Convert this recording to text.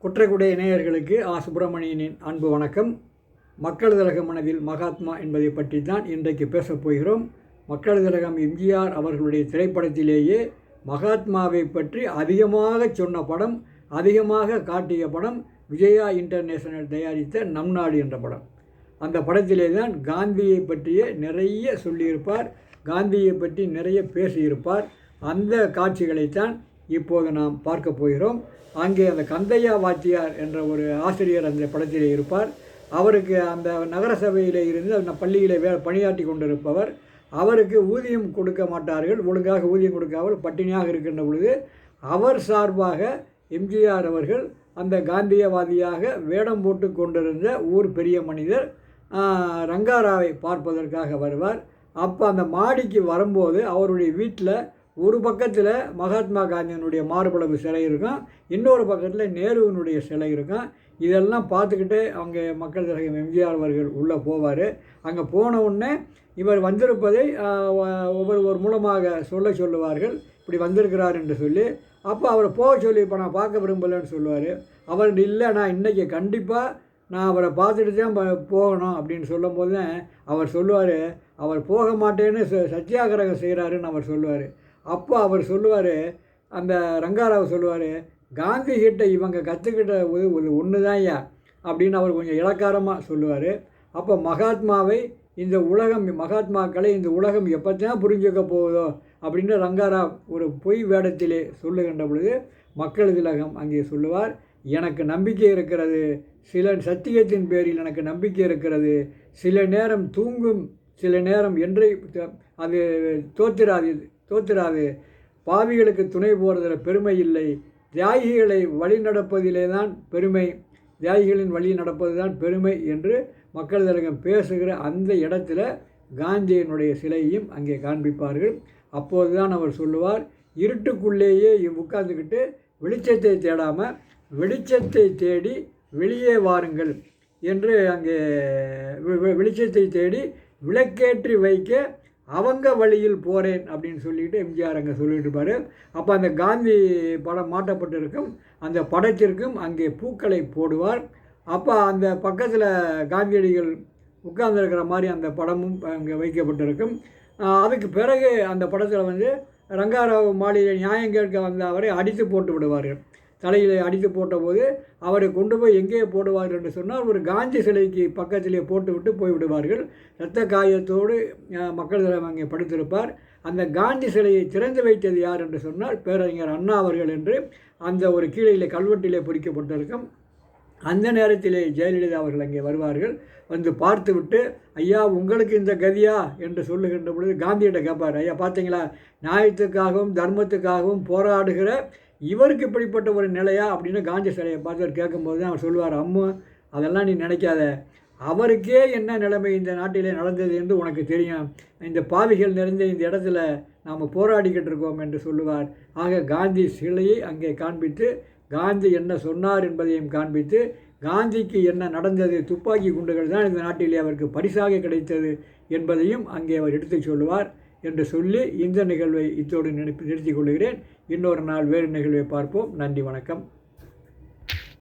குற்றக்குடைய இணையர்களுக்கு சுப்பிரமணியனின் அன்பு வணக்கம். மக்கள் திலகம் மனதில் மகாத்மா என்பதை பற்றி தான் இன்றைக்கு பேசப் போகிறோம். மக்கள் திலகம் எம்ஜிஆர் அவர்களுடைய திரைப்படத்திலேயே மகாத்மாவை பற்றி அதிகமாக சொன்ன படம், அதிகமாக காட்டிய படம் விஜயா இன்டர்நேஷனல் தயாரித்த நம் நாடு என்ற படம். அந்த படத்திலே தான் காந்தியை பற்றிய நிறைய சொல்லியிருப்பார், காந்தியை பற்றி நிறைய பேசியிருப்பார். அந்த காட்சிகளைத்தான் இப்போது நாம் பார்க்க போகிறோம். அங்கே அந்த கந்தையா வாத்தியார் என்ற ஒரு ஆசிரியர் அந்த படத்திலே இருப்பார். அவருக்கு அந்த நகர சபையில் இருந்து அந்த பள்ளியில் பணியாற்றி கொண்டிருப்பவர். அவருக்கு ஊதியம் கொடுக்க மாட்டார்கள், ஒழுங்காக ஊதியம் கொடுக்காமல் பட்டினியாக இருக்கின்ற பொழுது அவர் சார்பாக எம்ஜிஆர் அவர்கள் அந்த காந்தியவாதியாக வேடம் போட்டு கொண்டிருந்த ஊர் பெரிய மனிதர் ரங்காராவை பார்ப்பதற்காக வருவார். அப்போ அந்த மாடிக்கு வரும்போது அவருடைய வீட்டில் ஒரு பக்கத்தில் மகாத்மா காந்தியினுடைய மார்பளவு சிலை இருக்கும், இன்னொரு பக்கத்தில் நேருவினுடைய சிலை இருக்கும். இதெல்லாம் பார்த்துக்கிட்டு அவங்க மக்கள் திலகம் எம்ஜிஆர் அவர்கள் உள்ளே போவார். அங்கே போன உடனே இவர் வந்திருப்பதை ஒவ்வொரு மூலமாக சொல்லுவார்கள், இப்படி வந்திருக்கிறார் என்று சொல்லி. அப்போ அவரை போக சொல்லி, இப்போ நான் பார்க்க விரும்பலைன்னு சொல்லுவார். அவர் இல்லை, நான் இன்றைக்கி கண்டிப்பாக நான் அவரை பார்த்துட்டு தான் போகணும் அப்படின்னு சொல்லும் போது தான் அவர் சொல்லுவார், அவர் போக மாட்டேன்னு சத்தியாகிரகம் செய்கிறாருன்னு அவர் சொல்லுவார். அப்போ அவர் சொல்லுவார், அந்த ரங்காராவ் சொல்லுவார், காந்தி கிட்ட இவங்க கற்றுக்கிட்ட ஒன்று தான் ஐயா அப்படின்னு அவர் கொஞ்சம் இலக்காரமாக சொல்லுவார். அப்போ மகாத்மாவை இந்த உலகம், மகாத்மாக்களை இந்த உலகம் எப்போத்தான் புரிஞ்சுக்க போகுதோ அப்படின்னு ரங்காராவ் ஒரு பொய் வேடத்திலே சொல்லுகின்ற பொழுது மக்கள் திலகம் அங்கே சொல்லுவார், எனக்கு நம்பிக்கை இருக்கிறது, சில சத்தியத்தின் பேரில் எனக்கு நம்பிக்கை இருக்கிறது, சில நேரம் தூங்கும், சில நேரம் என்றை அது தோத்திராது, பாவிகளுக்கு துணை போகிறதுல பெருமை இல்லை, தியாகிகளை வழி நடப்பதிலே தான் பெருமை, தியாகிகளின் வழி நடப்பது தான் பெருமை என்று மக்கள் திலகம் பேசுகிற அந்த இடத்துல காந்தியினுடைய சிலையையும் அங்கே காண்பிப்பார்கள். அப்போது தான் அவர் சொல்லுவார், இருட்டுக்குள்ளேயே உட்கார்ந்துக்கிட்டு வெளிச்சத்தை தேடாமல் வெளிச்சத்தை தேடி வெளியே வாருங்கள் என்று அங்கே வெளிச்சத்தை தேடி விளக்கேற்றி வைக்க அவங்க வழியில் போகிறேன் அப்படின்னு சொல்லிட்டு எம்ஜிஆர் அங்கே சொல்லிட்டு இருப்பார். அப்போ அந்த காந்தி படம் மாட்டப்பட்டிருக்கும், அந்த படத்திற்கும் அங்கே பூக்களை போடுவார். அப்போ அந்த பக்கத்தில் காந்தியடிகள் உட்கார்ந்துருக்கிற மாதிரி அந்த படமும் அங்கே வைக்கப்பட்டிருக்கும். அதுக்கு பிறகு அந்த படத்தில் ரங்காராவ் மாளிகை நியாயம் கேட்க வந்த அவரை அடித்து போட்டு விடுவார்கள். தலையில் அடித்து போட்டபோது அவரை கொண்டு போய் எங்கே போடுவார்கள் என்று சொன்னால் ஒரு காந்தி சிலைக்கு பக்கத்திலே போட்டு விட்டு போய்விடுவார்கள். இரத்த காயத்தோடு மக்கள் திலகம் அங்கே படுத்திருப்பார். அந்த காந்தி சிலையை திறந்து வைத்தது யார் என்று சொன்னால் பேரறிஞர் அண்ணா அவர்கள் என்று அந்த ஒரு கீழே கல்வெட்டிலே பொறிக்கப்பட்டிருக்கும். அந்த நேரத்திலே ஜெயலலிதா அவர்கள் அங்கே வருவார்கள். வந்து பார்த்துவிட்டு, ஐயா உங்களுக்கு இந்த கதியா என்று சொல்லுகின்ற பொழுது காந்தியிட்ட கேட்பார், ஐயா பார்த்தீங்களா, நியாயத்துக்காகவும் தர்மத்துக்காகவும் போராடுகிற இவருக்கு இப்படிப்பட்ட ஒரு நிலையா அப்படின்னு காந்தி சிலையை பார்த்து அவர் கேட்கும்போது தான் அவர் சொல்லுவார், அம்மா அதெல்லாம் நீ நினைக்காத, அவருக்கே என்ன நிலைமை இந்த நாட்டிலே நடந்தது என்று உனக்கு தெரியும், இந்த பாவிகள் நிறைந்த இந்த இடத்துல நாம் போராடிக்கிட்டு இருக்கோம் என்று சொல்லுவார். ஆக காந்தி சிலையை அங்கே காண்பித்து காந்தி என்ன சொன்னார் என்பதையும் காண்பித்து, காந்திக்கு என்ன நடந்தது, துப்பாக்கி குண்டுகள் தான் இந்த நாட்டிலே அவருக்கு பரிசாக கிடைத்தது என்பதையும் அங்கே அவர் எடுத்து சொல்லுவார் என்று சொல்லி இந்த நிகழ்வை இத்தோடு நிறுத்திக் கொள்கிறேன். இன்னொரு நாள் வேறு நிகழ்வை பார்ப்போம். நன்றி, வணக்கம்.